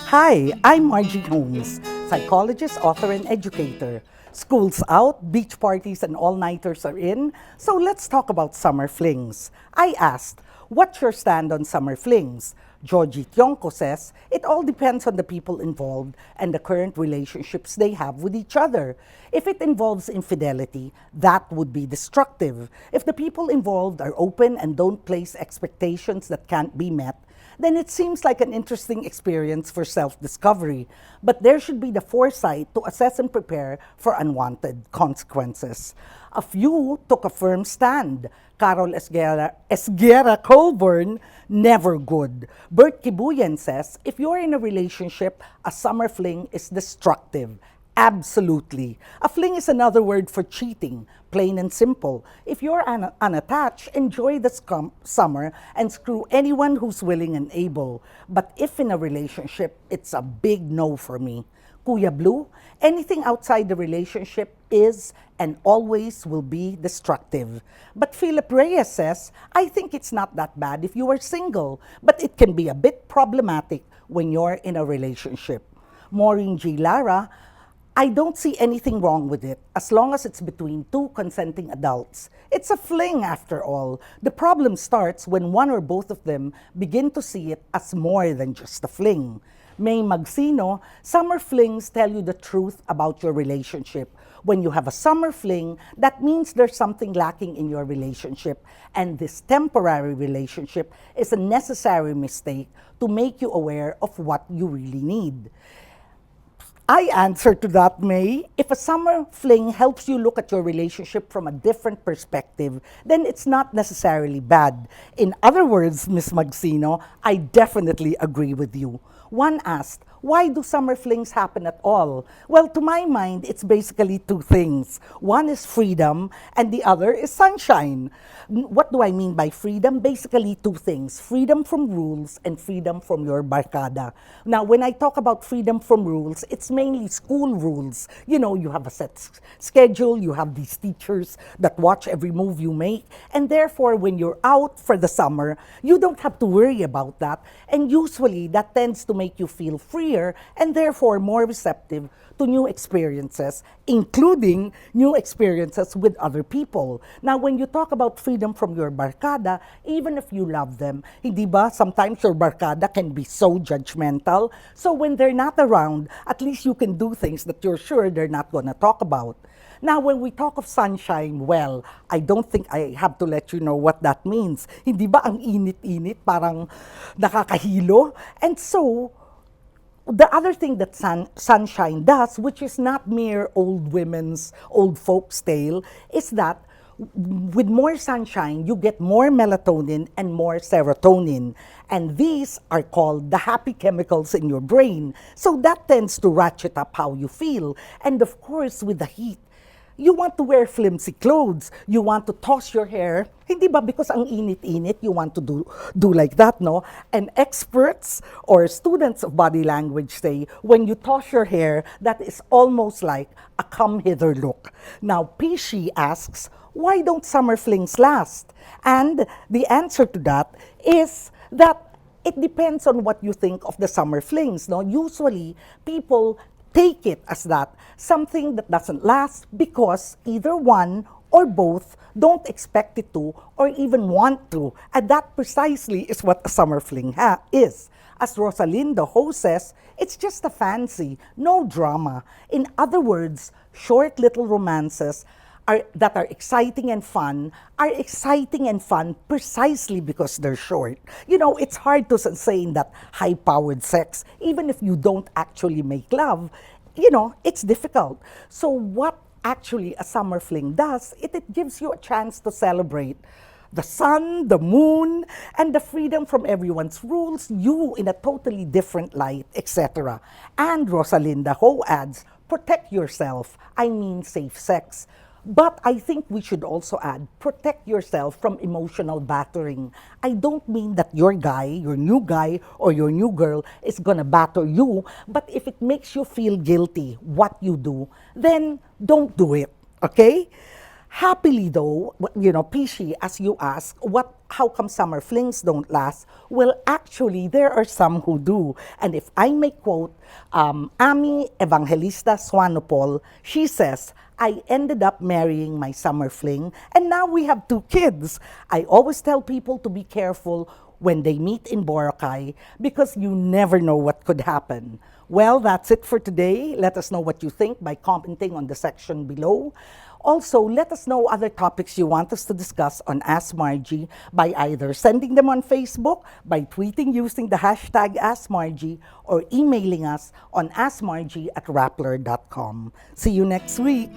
Hi, I'm Margie Holmes, psychologist, author, and educator. School's out, beach parties and all-nighters are in, so let's talk about summer flings. I asked, what's your stand on summer flings? Georgie Tionko says, it all depends on the people involved and the current relationships they have with each other. If it involves infidelity, that would be destructive. If the people involved are open and don't place expectations that can't be met, then it seems like an interesting experience for self-discovery. But there should be the foresight to assess and prepare for unwanted consequences. A few took a firm stand. Carol Esguerra Colburn, never good. Bert Kibuyan says, if you're in a relationship, a summer fling is destructive. Absolutely. A fling is another word for cheating, plain and simple. If you're unattached, enjoy the summer and screw anyone who's willing and able. But if in a relationship, it's a big no for me. Kuya Blue, anything outside the relationship is and always will be destructive. But Philip Reyes says, I think it's not that bad if you are single, but it can be a bit problematic when you're in a relationship. Maureen G. Lara, I don't see anything wrong with it as long as it's between two consenting adults. It's a fling after all. The problem starts when one or both of them begin to see it as more than just a fling. May Magsino, summer flings tell you the truth about your relationship. When you have a summer fling, that means there's something lacking in your relationship, and this temporary relationship is a necessary mistake to make you aware of what you really need. I answer to that, May. If a summer fling helps you look at your relationship from a different perspective, then it's not necessarily bad. In other words, Miss Magsino, I definitely agree with you. One asked, why do summer flings happen at all? Well, to my mind, it's basically two things. One is freedom, and the other is sunshine. What do I mean by freedom? Basically two things, freedom from rules and freedom from your barkada. Now, when I talk about freedom from rules, it's mainly school rules. You know, you have a set schedule, you have these teachers that watch every move you make, and therefore, when you're out for the summer, you don't have to worry about that, and usually that tends to make you feel freer and therefore more receptive to new experiences, including new experiences with other people. Now, when you talk about freedom from your barkada, even if you love them, hindi ba, sometimes your barkada can be so judgmental. So when they're not around, at least you can do things that you're sure they're not gonna talk about. Now, when we talk of sunshine, well, I don't think I have to let you know what that means. Hindi ba ang init-init, parang nakakahilo? And so, the other thing that sunshine does, which is not mere old folks tale, is that with more sunshine, you get more melatonin and more serotonin. And these are called the happy chemicals in your brain. So that tends to ratchet up how you feel. And of course, with the heat, you want to wear flimsy clothes. You want to toss your hair. Hindi ba because ang init-init, you want to do like that, no? And experts or students of body language say, when you toss your hair, that is almost like a come hither look. Now, Pishi asks, why don't summer flings last? And the answer to that is that it depends on what you think of the summer flings, no? Usually, people take it as that something that doesn't last because either one or both don't expect it to or even want to. And that precisely is what a summer fling is. As Rosalinda Ho says, it's just a fancy, no drama. In other words, short little romances that are exciting and fun are exciting and fun precisely because they're short. You know, it's hard to say in that high-powered sex, even if you don't actually make love, you know, it's difficult. So what actually a summer fling does, it gives you a chance to celebrate the sun, the moon, and the freedom from everyone's rules, you in a totally different light, etc. And Rosalinda Ho adds, protect yourself, I mean safe sex. But I think we should also add, protect yourself from emotional battering. I don't mean that your new guy, or your new girl is gonna batter you, but if it makes you feel guilty what you do, then don't do it, okay? Happily though, Pishi, as you ask, how come summer flings don't last? Well, actually, there are some who do. And if I may quote Ami Evangelista Swanopol, she says, I ended up marrying my summer fling, and now we have 2 kids. I always tell people to be careful when they meet in Boracay because you never know what could happen. Well, that's it for today. Let us know what you think by commenting on the section below. Also, let us know other topics you want us to discuss on Ask Margie by either sending them on Facebook, by tweeting using the hashtag AskMargie, or emailing us on askmargie@rappler.com. See you next week.